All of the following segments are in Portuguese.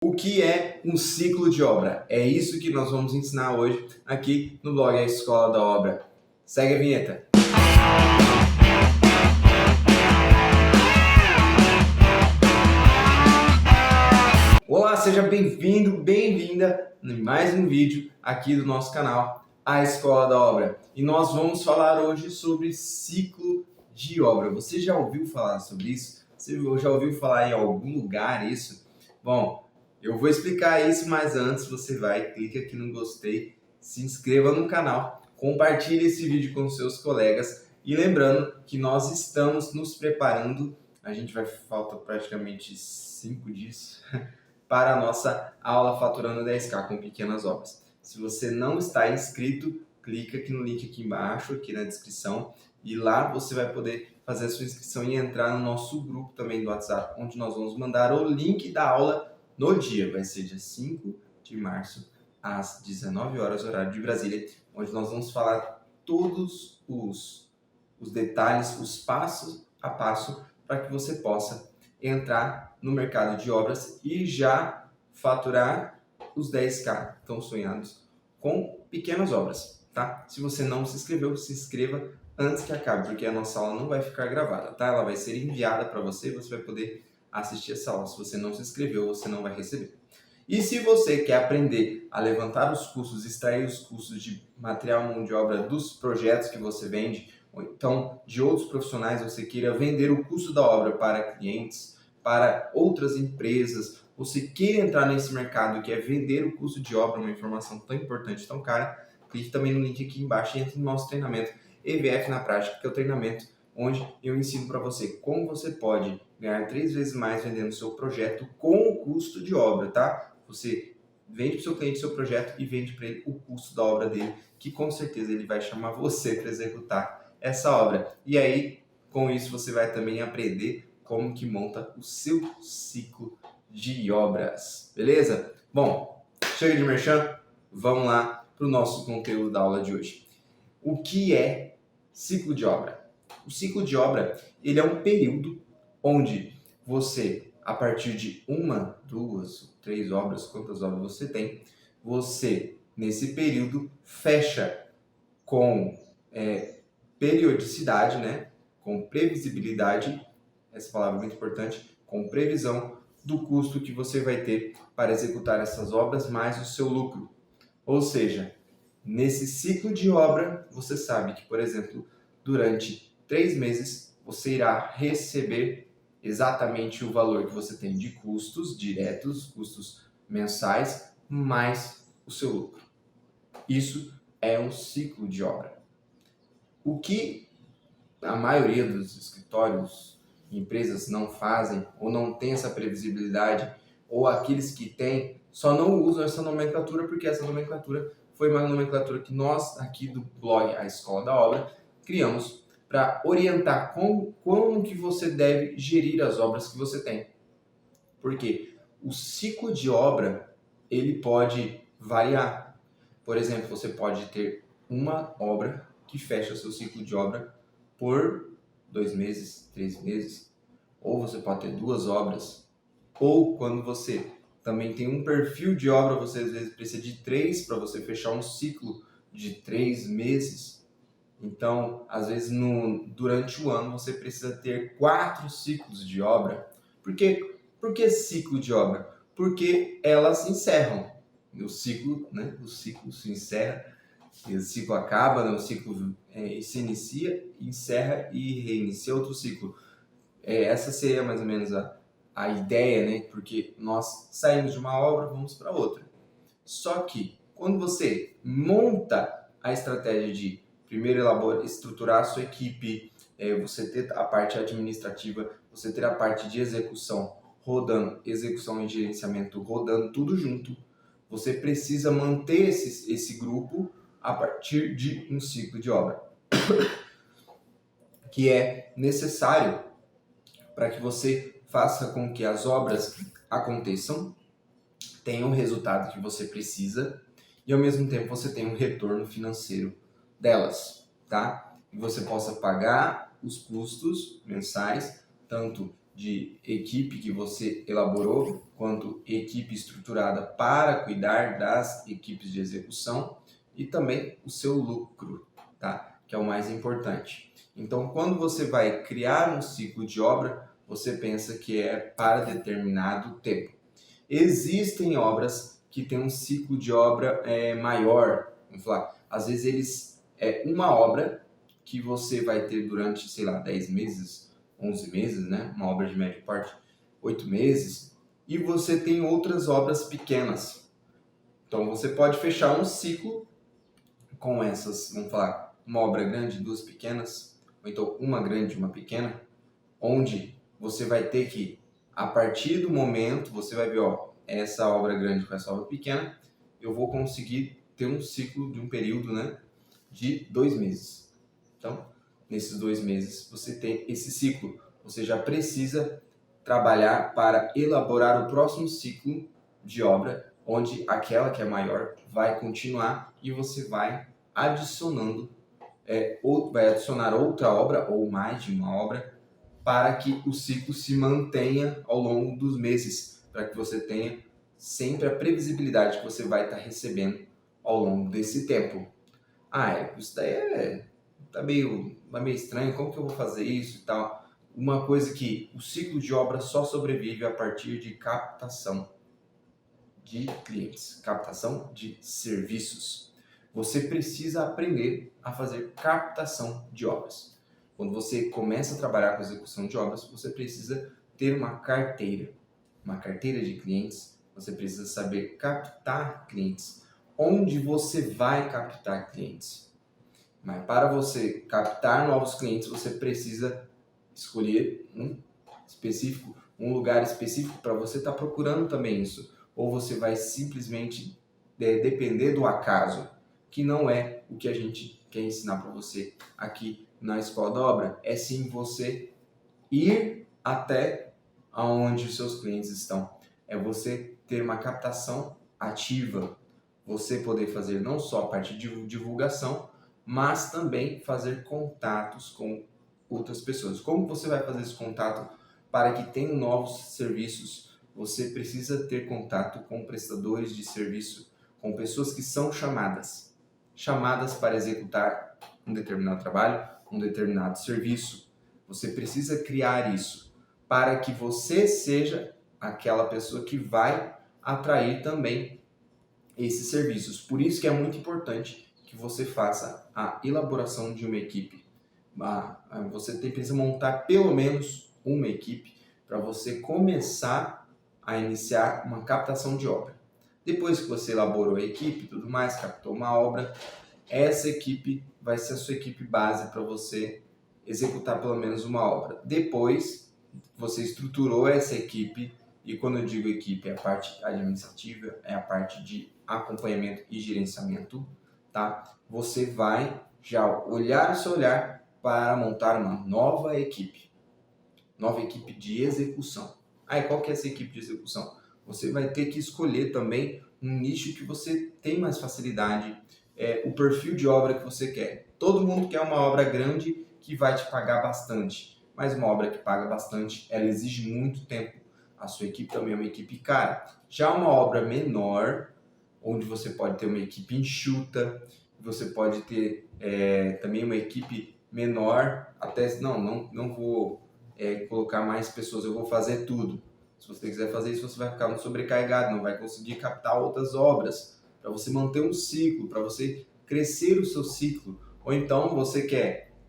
O que é um ciclo de obra? É isso que nós vamos ensinar hoje aqui no blog A Escola da Obra. Segue a vinheta. Olá, seja bem-vindo, bem-vinda em mais um vídeo aqui do nosso canal A Escola da Obra. E nós vamos falar hoje sobre ciclo de obra. Você já ouviu falar sobre isso? Você já ouviu falar em algum lugar isso? Bom, eu vou explicar isso, mas antes você vai, clique aqui no gostei, se inscreva no canal, compartilhe esse vídeo com seus colegas e lembrando que nós estamos nos preparando, falta praticamente 5 dias para a nossa aula Faturando 10K com pequenas obras. Se você não está inscrito, clica aqui no link aqui embaixo, aqui na descrição, e lá você vai poder fazer a sua inscrição e entrar no nosso grupo também do WhatsApp, onde nós vamos mandar o link da aula no dia. Vai ser dia 5 de março, às 19 horas, horário de Brasília, onde nós vamos falar todos os detalhes, os passos a passo, para que você possa entrar no mercado de obras e já faturar os 10K tão sonhados com pequenas obras, tá? Se você não se inscreveu, se inscreva antes que acabe, porque a nossa aula não vai ficar gravada, tá? Ela vai ser enviada para você e você vai poder assistir essa aula. Se você não se inscreveu, você não vai receber. E se você quer aprender a levantar os custos, extrair os custos de material mão de obra dos projetos que você vende, ou então de outros profissionais, você queira vender o custo da obra para clientes, para outras empresas, você queira entrar nesse mercado que é vender o custo de obra, uma informação tão importante, tão cara, clique também no link aqui embaixo e entre no nosso treinamento EVF na prática, que é o treinamento onde eu ensino para você como você pode ganhar 3 vezes mais vendendo o seu projeto com o custo de obra, tá? Você vende para o seu cliente o seu projeto e vende para ele o custo da obra dele, que com certeza ele vai chamar você para executar essa obra. E aí, com isso, você vai também aprender como que monta o seu ciclo de obras, beleza? Bom, chega de merchan, vamos lá para o nosso conteúdo da aula de hoje. O que é ciclo de obra? O ciclo de obra, ele é um período onde você, a partir de 1, 2, 3 obras, quantas obras você tem, você, nesse período, fecha com periodicidade, né? Com previsibilidade, essa palavra é muito importante, com previsão do custo que você vai ter para executar essas obras, mais o seu lucro. Ou seja, nesse ciclo de obra, você sabe que, por exemplo, durante 3 meses, você irá receber exatamente o valor que você tem de custos diretos, custos mensais, mais o seu lucro. Isso é um ciclo de obra. O que a maioria dos escritórios e empresas não fazem, ou não tem essa previsibilidade, ou aqueles que têm, só não usam essa nomenclatura, porque essa nomenclatura foi uma nomenclatura que nós, aqui do blog A Escola da Obra, criamos para orientar como que você deve gerir as obras que você tem. Porque o ciclo de obra, ele pode variar. Por exemplo, você pode ter uma obra que fecha seu ciclo de obra por 2 meses, 3 meses. Ou você pode ter 2 obras. Ou quando você também tem um perfil de obra, você às vezes precisa de 3 para você fechar um ciclo de 3 meses. Então, às vezes, durante o ano, você precisa ter 4 ciclos de obra. Por que ciclo de obra? Porque elas encerram. O ciclo se encerra, o ciclo acaba, né? O ciclo se inicia, encerra e reinicia outro ciclo. Essa seria mais ou menos a ideia, né? Porque nós saímos de uma obra, vamos para outra. Só que, quando você monta a estratégia de primeiro estruturar a sua equipe, você ter a parte administrativa, você ter a parte de execução rodando, execução e gerenciamento rodando, tudo junto, você precisa manter esse grupo a partir de um ciclo de obra, que é necessário para que você faça com que as obras aconteçam, tenham o resultado que você precisa e ao mesmo tempo você tenha um retorno financeiro delas, tá? E você possa pagar os custos mensais, tanto de equipe que você elaborou, quanto equipe estruturada para cuidar das equipes de execução e também o seu lucro, tá? Que é o mais importante. Então, quando você vai criar um ciclo de obra, você pensa que é para determinado tempo. Existem obras que têm um ciclo de obra maior, vamos falar, às vezes uma obra que você vai ter durante, sei lá, 10 meses, 11 meses, né? Uma obra de médio porte, 8 meses, e você tem outras obras pequenas. Então você pode fechar um ciclo com essas, vamos falar, uma obra grande, duas pequenas, ou então uma grande e uma pequena, onde você vai ter que, a partir do momento, você vai ver, ó, essa obra grande com essa obra pequena, eu vou conseguir ter um ciclo de um período, né, de 2 meses. Então, nesses 2 meses, você tem esse ciclo. Você já precisa trabalhar para elaborar o próximo ciclo de obra, onde aquela que é maior vai continuar e você vai adicionando, vai adicionar outra obra ou mais de uma obra para que o ciclo se mantenha ao longo dos meses, para que você tenha sempre a previsibilidade que você vai estar recebendo ao longo desse tempo. Isso daí tá meio estranho, como que eu vou fazer isso e tal? Uma coisa que o ciclo de obra só sobrevive a partir de captação de clientes, captação de serviços. Você precisa aprender a fazer captação de obras. Quando você começa a trabalhar com execução de obras, você precisa ter uma carteira de clientes. Você precisa saber captar clientes. Onde você vai captar clientes? Mas para você captar novos clientes, você precisa escolher um lugar específico para você estar procurando também isso. Ou você vai simplesmente depender do acaso, que não é o que a gente quer ensinar para você aqui na Escola da Obra. É sim você ir até onde os seus clientes estão. É você ter uma captação ativa. Você poder fazer não só a parte de divulgação, mas também fazer contatos com outras pessoas. Como você vai fazer esse contato para que tenham novos serviços? Você precisa ter contato com prestadores de serviço, com pessoas que são chamadas para executar um determinado trabalho, um determinado serviço. Você precisa criar isso para que você seja aquela pessoa que vai atrair também esses serviços. Por isso que é muito importante que você faça a elaboração de uma equipe. Você precisa montar pelo menos uma equipe para você começar a iniciar uma captação de obra. Depois que você elaborou a equipe e tudo mais, captou uma obra, essa equipe vai ser a sua equipe base para você executar pelo menos uma obra. Depois, você estruturou essa equipe, e quando eu digo equipe, é a parte administrativa, é a parte de acompanhamento e gerenciamento, tá? Você vai já olhar o seu olhar para montar uma nova equipe de execução. Aí, qual que é essa equipe de execução? Você vai ter que escolher também um nicho que você tem mais facilidade, o perfil de obra que você quer. Todo mundo quer uma obra grande que vai te pagar bastante, mas uma obra que paga bastante, ela exige muito tempo. A sua equipe também é uma equipe cara. Já uma obra menor, onde você pode ter uma equipe enxuta, você pode ter também uma equipe menor, até não vou colocar mais pessoas, eu vou fazer tudo. Se você quiser fazer isso, você vai ficar muito sobrecarregado, não vai conseguir captar outras obras, para você manter um ciclo, para você crescer o seu ciclo. Ou então você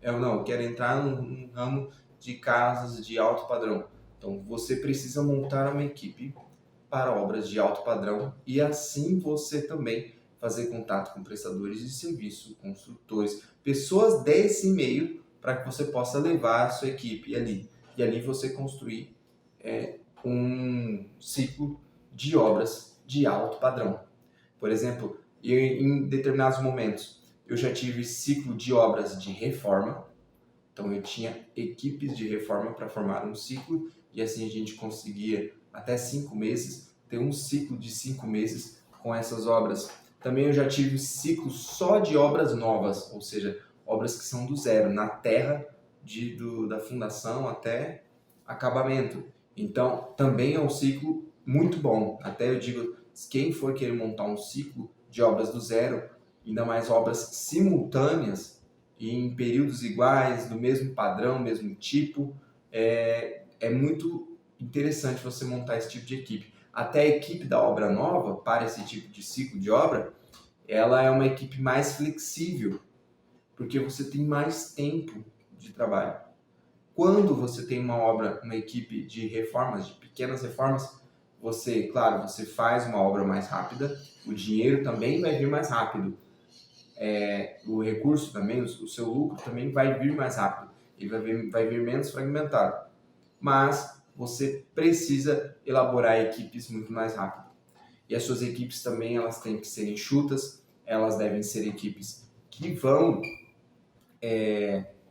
eu quero entrar num ramo de casas de alto padrão. Então você precisa montar uma equipe para obras de alto padrão e assim você também fazer contato com prestadores de serviço, construtores, pessoas desse meio para que você possa levar a sua equipe ali. E ali você construir um ciclo de obras de alto padrão. Por exemplo, em determinados momentos eu já tive ciclo de obras de reforma, então eu tinha equipes de reforma para formar um ciclo e assim a gente conseguia até 5 meses ter um ciclo de 5 meses com essas obras. Também eu já tive ciclo só de obras novas, ou seja, obras que são do zero, na terra da fundação até acabamento. Então, também é um ciclo muito bom. Até eu digo, quem for querer montar um ciclo de obras do zero, ainda mais obras simultâneas e em períodos iguais, do mesmo padrão, mesmo tipo, é muito interessante você montar esse tipo de equipe. Até a equipe da obra nova, para esse tipo de ciclo de obra, ela é uma equipe mais flexível, porque você tem mais tempo de trabalho. Quando você tem uma obra, uma equipe de reformas, de pequenas reformas, você, claro, você faz uma obra mais rápida, o dinheiro também vai vir mais rápido, o recurso também, o seu lucro também vai vir mais rápido, ele vai vir menos fragmentado, mas você precisa elaborar equipes muito mais rápido. E as suas equipes também, elas têm que ser enxutas, elas devem ser equipes que vão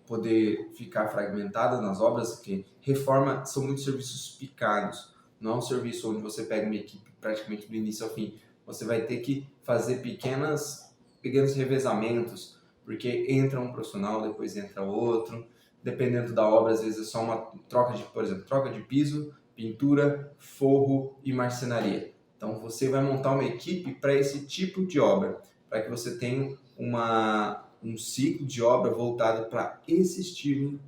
poder ficar fragmentadas nas obras, porque reforma são muitos serviços picados, não é um serviço onde você pega uma equipe praticamente do início ao fim. Você vai ter que fazer pequenos revezamentos, porque entra um profissional, depois entra outro, dependendo da obra, às vezes é só uma troca de, por exemplo, troca de piso, pintura, forro e marcenaria. Então você vai montar uma equipe para esse tipo de obra, para que você tenha um ciclo de obra voltado para esse estilo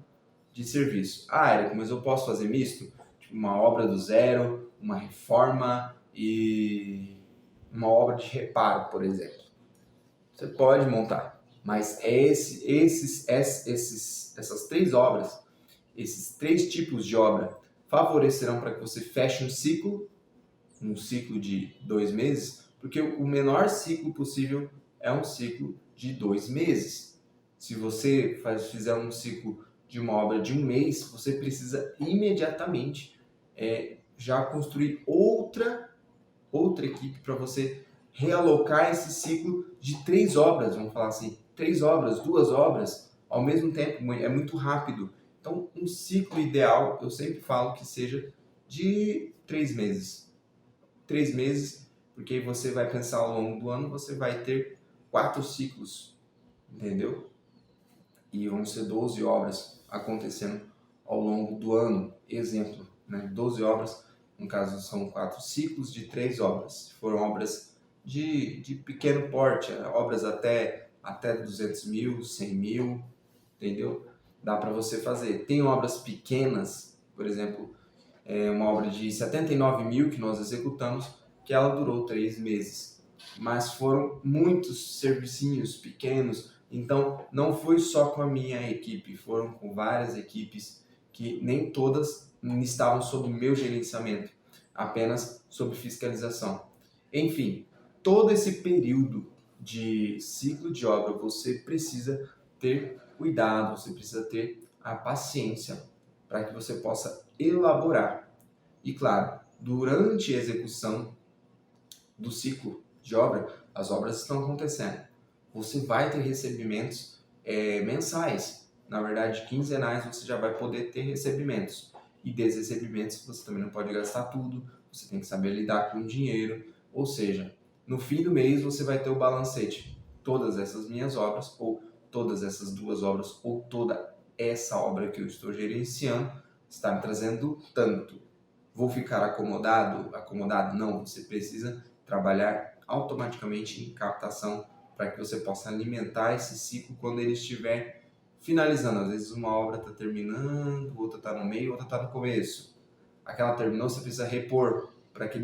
de serviço. Ah, Érico, mas eu posso fazer misto? Tipo, uma obra do zero, uma reforma e uma obra de reparo, por exemplo. Você pode montar, mas essas três obras, esses três tipos de obra favorecerão para que você feche um ciclo de 2 meses, porque o menor ciclo possível é um ciclo de 2 meses. Se você fizer um ciclo de uma obra de 1 mês, você precisa imediatamente já construir outra equipe para você realocar esse ciclo de 3 obras, vamos falar assim, 3 obras, 2 obras ao mesmo tempo, é muito rápido. Então, um ciclo ideal, eu sempre falo que seja de 3 meses. 3 meses, porque você vai pensar ao longo do ano, você vai ter 4 ciclos, entendeu? E vão ser 12 obras acontecendo ao longo do ano. Exemplo, né? 12 obras, no caso são 4 ciclos de 3 obras. Se foram obras de pequeno porte, obras até 200 mil, 100 mil, entendeu? Dá para você fazer. Tem obras pequenas, por exemplo, uma obra de 79 mil que nós executamos, que ela durou 3 meses. Mas foram muitos servicinhos pequenos, então não foi só com a minha equipe, foram com várias equipes que nem todas estavam sob meu gerenciamento, apenas sob fiscalização. Enfim, todo esse período de ciclo de obra você precisa ter cuidado, você precisa ter a paciência para que você possa elaborar. E claro, durante a execução do ciclo de obra, as obras estão acontecendo. Você vai ter recebimentos mensais. Na verdade, quinzenais você já vai poder ter recebimentos. E desses recebimentos você também não pode gastar tudo, você tem que saber lidar com o dinheiro. Ou seja, no fim do mês você vai ter o balancete. Todas essas minhas obras, ou todas essas 2 obras, ou toda essa obra que eu estou gerenciando, está me trazendo tanto. Vou ficar acomodado? Acomodado? Não, você precisa trabalhar automaticamente em captação para que você possa alimentar esse ciclo quando ele estiver finalizando. Às vezes uma obra está terminando, outra está no meio, outra está no começo. Aquela terminou, você precisa repor para que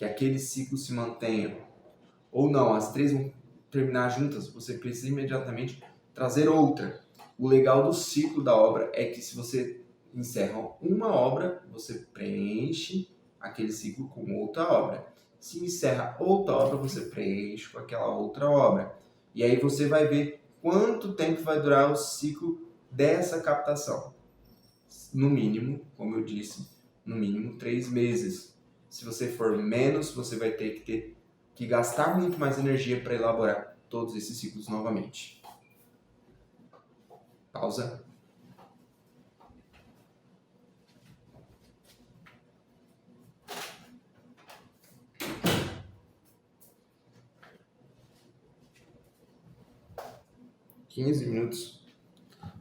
aquele ciclo se mantenha. Ou não, as 3 vão terminar juntas, você precisa imediatamente trazer outra. O legal do ciclo da obra é que se você encerra uma obra, você preenche aquele ciclo com outra obra. Se encerra outra obra, você preenche com aquela outra obra. E aí você vai ver quanto tempo vai durar o ciclo dessa captação. No mínimo, como eu disse, no mínimo 3 meses. Se você for menos, você vai ter que gastar muito mais energia para elaborar todos esses ciclos novamente. Pausa. $15.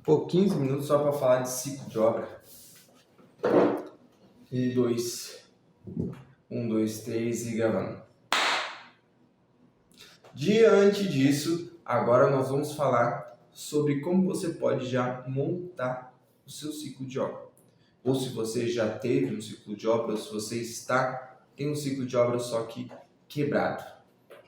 Pô, 15 minutos só para falar de ciclo de obra. E dois. 1, 2, 3 e gravando. Diante disso, agora nós vamos falar sobre como você pode já montar o seu ciclo de obra. Ou se você já teve um ciclo de obra, ou se você tem um ciclo de obra só que quebrado.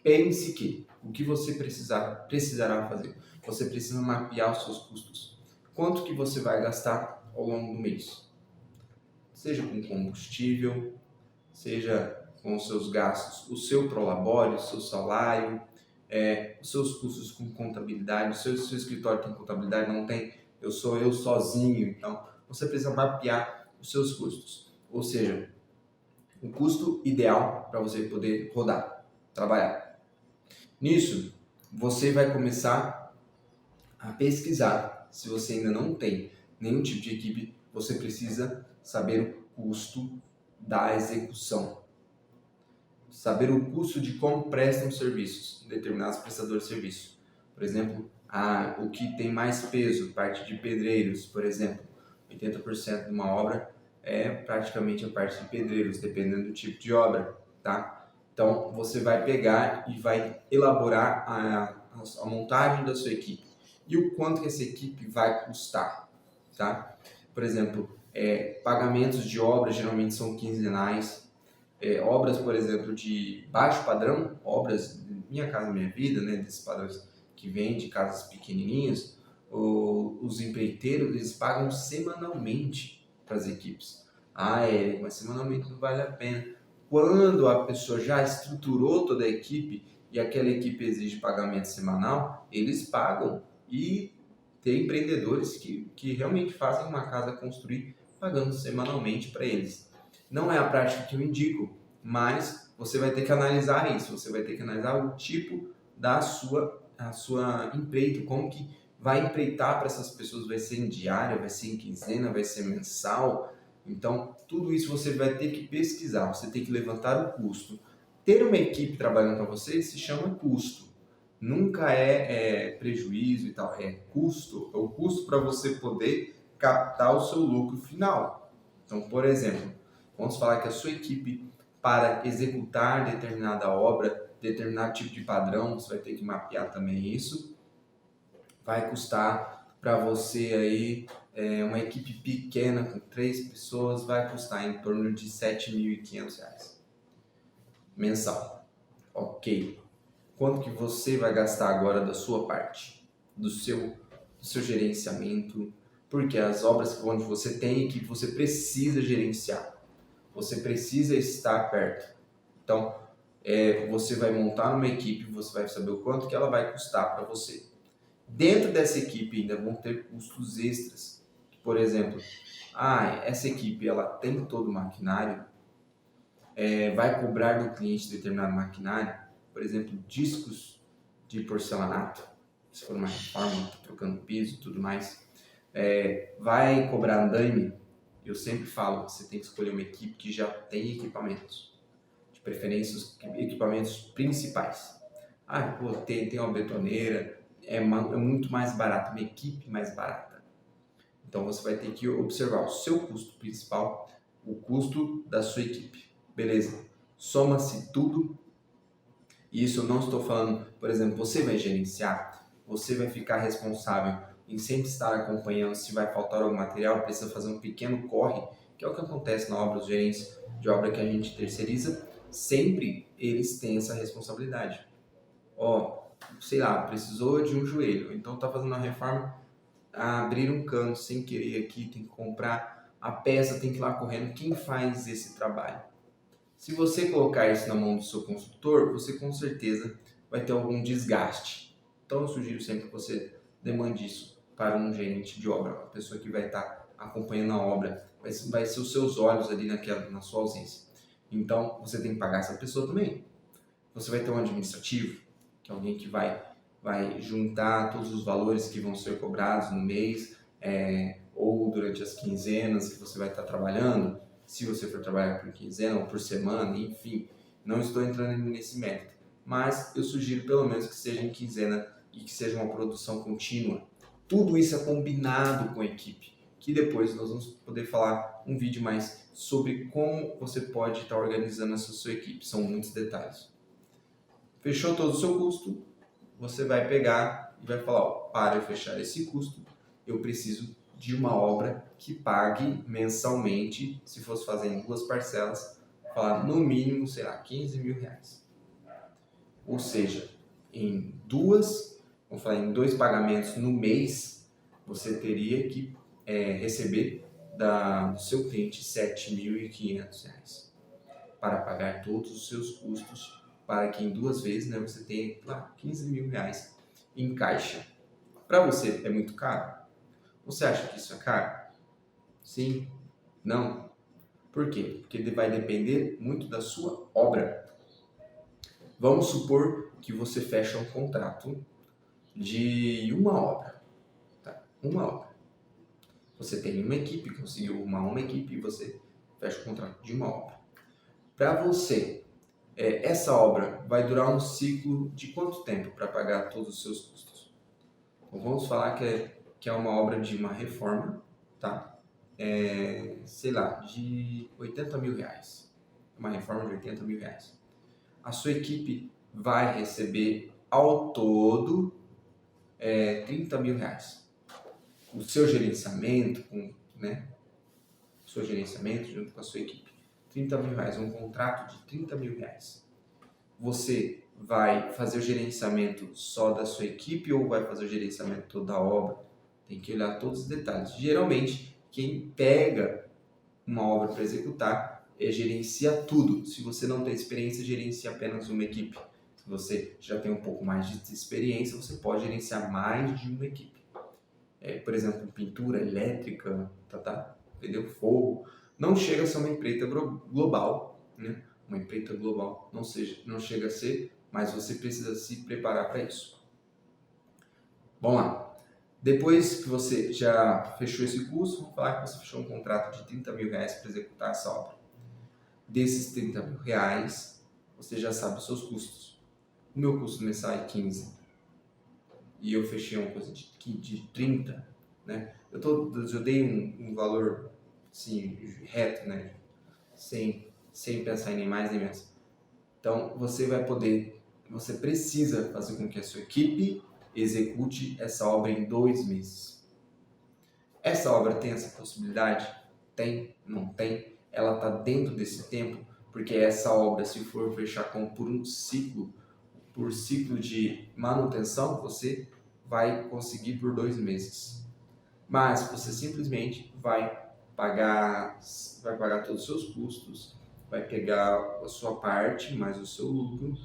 Pense que o que você precisará fazer. Você precisa mapear os seus custos. Quanto que você vai gastar ao longo do mês? Seja com combustível, seja com os seus gastos, o seu prolabore, o seu salário, os seus custos com contabilidade, o seu escritório tem contabilidade, não tem, eu sou eu sozinho, então você precisa mapear os seus custos, ou seja, o custo ideal para você poder rodar, trabalhar. Nisso, você vai começar a pesquisar. Se você ainda não tem nenhum tipo de equipe, você precisa saber o custo da execução. Saber o custo de como prestam serviços, determinados prestadores de serviço. Por exemplo, o que tem mais peso, parte de pedreiros, por exemplo. 80% de uma obra é praticamente a parte de pedreiros, dependendo do tipo de obra, tá? Então, você vai pegar e vai elaborar a montagem da sua equipe e o quanto que essa equipe vai custar, tá? Por exemplo, pagamentos de obras geralmente são quinzenais. Obras, por exemplo, de baixo padrão, obras Minha Casa Minha Vida, né, desses padrões que vêm de casas pequenininhas, os empreiteiros eles pagam semanalmente para as equipes. Mas semanalmente não vale a pena. Quando a pessoa já estruturou toda a equipe e aquela equipe exige pagamento semanal, eles pagam. E tem empreendedores que realmente fazem uma casa construir pagando semanalmente para eles. Não é a prática que eu indico, mas você vai ter que analisar isso, você vai ter que analisar o tipo da sua empreito, como que vai empreitar para essas pessoas, vai ser em diária, vai ser em quinzena, vai ser mensal. Então, tudo isso você vai ter que pesquisar, você tem que levantar o custo. Ter uma equipe trabalhando para você se chama custo. Nunca é prejuízo e tal, é custo, é o custo para você poder captar o seu lucro final. Então, por exemplo, vamos falar que a sua equipe, para executar determinada obra, determinado tipo de padrão, você vai ter que mapear também isso, vai custar para você aí, uma equipe pequena com 3 pessoas, vai custar em torno de R$ 7.500 mensal. Ok. Quanto que você vai gastar agora da sua parte, do seu gerenciamento? Porque as obras onde você tem equipe, você precisa gerenciar. Você precisa estar perto. Então, você vai montar uma equipe, você vai saber o quanto que ela vai custar para você. Dentro dessa equipe ainda vão ter custos extras. Por exemplo, essa equipe ela tem todo o maquinário, vai cobrar do cliente determinado maquinário, por exemplo, discos de porcelanato, se for uma reforma, trocando piso e tudo mais, vai cobrar andaime. Eu sempre falo, você tem que escolher uma equipe que já tem equipamentos, de preferência os equipamentos principais. Tem uma betoneira, é muito mais barato, uma equipe mais barata. Então você vai ter que observar o seu custo principal, o custo da sua equipe. Beleza? Soma-se tudo. E isso eu não estou falando, por exemplo, você vai gerenciar, você vai ficar responsável em sempre estar acompanhando se vai faltar algum material, precisa fazer um pequeno corre, que é o que acontece na obra, os gerentes de obra que a gente terceiriza, sempre eles têm essa responsabilidade. Sei lá, precisou de um joelho, então tá fazendo uma reforma, abrir um cano sem querer aqui, tem que comprar a peça, tem que ir lá correndo. Quem faz esse trabalho? Se você colocar isso na mão do seu construtor, você com certeza vai ter algum desgaste. Então eu sugiro sempre que você demande isso para um gerente de obra, uma pessoa que vai estar acompanhando a obra, vai ser os seus olhos ali na sua ausência. Então você tem que pagar essa pessoa também. Você vai ter um administrativo, que é alguém que vai juntar todos os valores que vão ser cobrados no mês, ou durante as quinzenas que você vai estar trabalhando, se você for trabalhar por quinzena ou por semana, enfim. Não estou entrando nesse mérito, mas eu sugiro pelo menos que seja em quinzena e que seja uma produção contínua. Tudo isso é combinado com a equipe. que depois nós vamos poder falar um vídeo mais sobre como você pode estar organizando essa sua equipe. São muitos detalhes. Fechou todo o seu custo, você vai pegar e vai falar, ó, para eu fechar esse custo, eu preciso de uma obra que pague mensalmente, se fosse fazer em 2 parcelas, falar no mínimo, sei lá, 15 mil reais. Ou seja, vamos falar em 2 pagamentos no mês, você teria que receber do seu cliente R$ 7.500 para pagar todos os seus custos, para que em 2 vezes, né, você tenha lá 15 mil reais em caixa. Para você é muito caro? Você acha que isso é caro? Sim? Não? Por quê? Porque vai depender muito da sua obra. Vamos supor que você fecha um contrato de uma obra. Tá? Uma obra. Você tem uma equipe, conseguiu arrumar uma equipe e você fecha o contrato de uma obra. Para você, essa obra vai durar um ciclo de quanto tempo para pagar todos os seus custos? Então, vamos falar que é uma obra de uma reforma, tá? Sei lá, de 80 mil reais. Uma reforma de 80 mil reais. A sua equipe vai receber ao todo 30 mil reais. O seu gerenciamento, junto com a sua equipe, 30 mil reais, um contrato de 30 mil reais. Você vai fazer o gerenciamento só da sua equipe ou vai fazer o gerenciamento toda a obra? Tem que olhar todos os detalhes. Geralmente, quem pega uma obra para executar gerencia tudo. Se você não tem experiência, gerencia apenas uma equipe. Se você já tem um pouco mais de experiência, você pode gerenciar mais de uma equipe. Por exemplo, pintura elétrica, entendeu? Fogo. Não chega a ser uma empreita global, né? Uma empreita global não chega a ser, mas você precisa se preparar para isso. Vamos lá. Depois que você já fechou esse curso, vamos falar que você fechou um contrato de 30 mil reais para executar essa obra. Desses 30 mil reais, você já sabe os seus custos. O meu custo mensal é 15. E eu fechei uma coisa de 30, né? Eu dei um valor assim, reto, né? Sem pensar em nem mais nem menos. Então, você precisa fazer com que a sua equipe execute essa obra em 2 meses. Essa obra tem essa possibilidade? Tem? Não tem? Ela está dentro desse tempo? Porque essa obra, se for fechar por ciclo de manutenção, você vai conseguir por 2 meses. Mas você simplesmente vai pagar todos os seus custos, vai pegar a sua parte mais o seu lucro,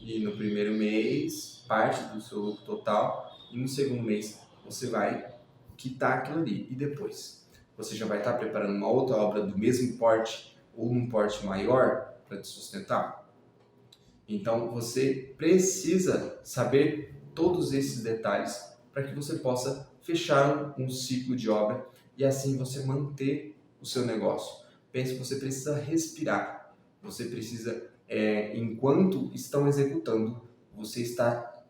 e no primeiro mês, parte do seu lucro total, e no segundo mês você vai quitar aquilo ali. E depois, você já vai estar preparando uma outra obra do mesmo porte ou num porte maior para te sustentar. Então, você precisa saber todos esses detalhes para que você possa fechar um ciclo de obra e assim você manter o seu negócio. Pense que você precisa respirar, você precisa, enquanto estão executando, você está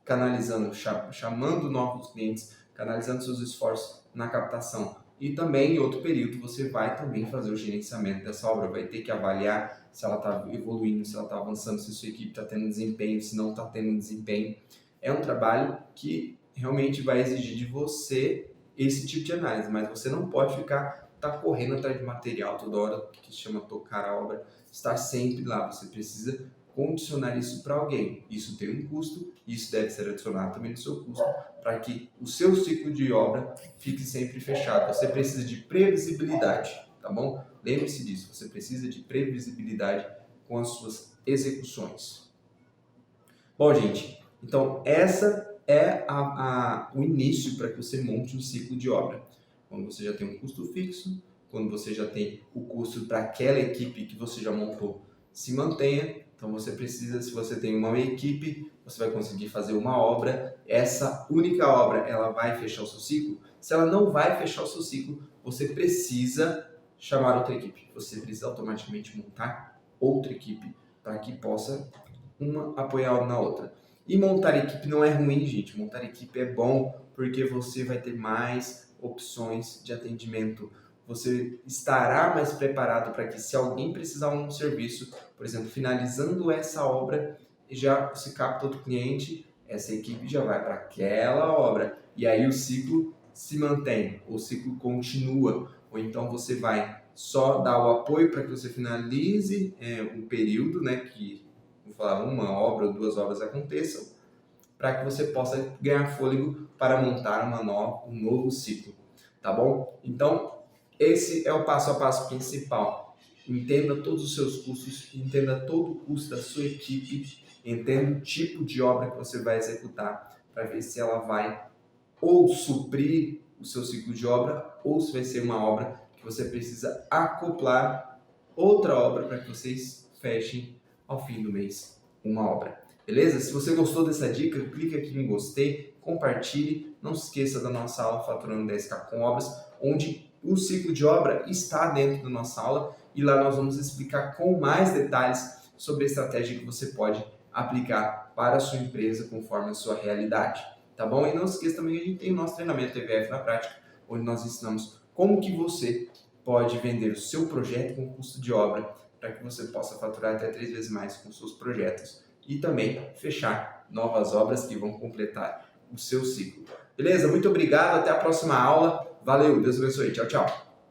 canalizando, chamando novos clientes, canalizando seus esforços na captação. E também, em outro período, você vai também fazer o gerenciamento dessa obra, vai ter que avaliar se ela está evoluindo, se ela está avançando, se a sua equipe está tendo desempenho, se não está tendo desempenho. É um trabalho que realmente vai exigir de você esse tipo de análise, mas você não pode tá correndo atrás de material toda hora, que se chama tocar a obra, estar sempre lá. Você precisa condicionar isso para alguém. Isso tem um custo, isso deve ser adicionado também no seu custo, para que o seu ciclo de obra fique sempre fechado. Você precisa de previsibilidade, tá bom? Lembre-se disso, você precisa de previsibilidade com as suas execuções. Bom, gente, então essa é o início para que você monte um ciclo de obra. Quando você já tem um custo fixo, quando você já tem o custo para aquela equipe que você já montou se mantenha. Então você precisa, se você tem uma equipe, você vai conseguir fazer uma obra. Essa única obra, ela vai fechar o seu ciclo? Se ela não vai fechar o seu ciclo, você precisa chamar outra equipe. Você precisa automaticamente montar outra equipe para que possa uma apoiar na outra. E montar equipe não é ruim, gente. Montar equipe é bom porque você vai ter mais opções de atendimento. Você estará mais preparado para que, se alguém precisar de um serviço, por exemplo, finalizando essa obra, já você capta outro cliente, essa equipe já vai para aquela obra e aí o ciclo se mantém, o ciclo continua, ou então você vai só dar o apoio para que você finalize um período, né, que, vou falar, uma obra ou 2 obras aconteçam, para que você possa ganhar fôlego para montar um novo ciclo, tá bom? Então, esse é o passo a passo principal. Entenda todos os seus custos, entenda todo o custo da sua equipe, entenda o tipo de obra que você vai executar, para ver se ela vai ou suprir o seu ciclo de obra, ou se vai ser uma obra que você precisa acoplar outra obra para que vocês fechem ao fim do mês uma obra. Beleza? Se você gostou dessa dica, clique aqui em gostei, compartilhe. Não se esqueça da nossa aula Faturando 10K com Obras, onde o ciclo de obra está dentro da nossa aula e lá nós vamos explicar com mais detalhes sobre a estratégia que você pode aplicar para a sua empresa conforme a sua realidade. Tá bom? E não se esqueça também que a gente tem o nosso treinamento TVF na prática, onde nós ensinamos como que você pode vender o seu projeto com custo de obra para que você possa faturar até 3 vezes mais com seus projetos e também fechar novas obras que vão completar o seu ciclo. Beleza? Muito obrigado, até a próxima aula. Valeu, Deus abençoe. Tchau, tchau.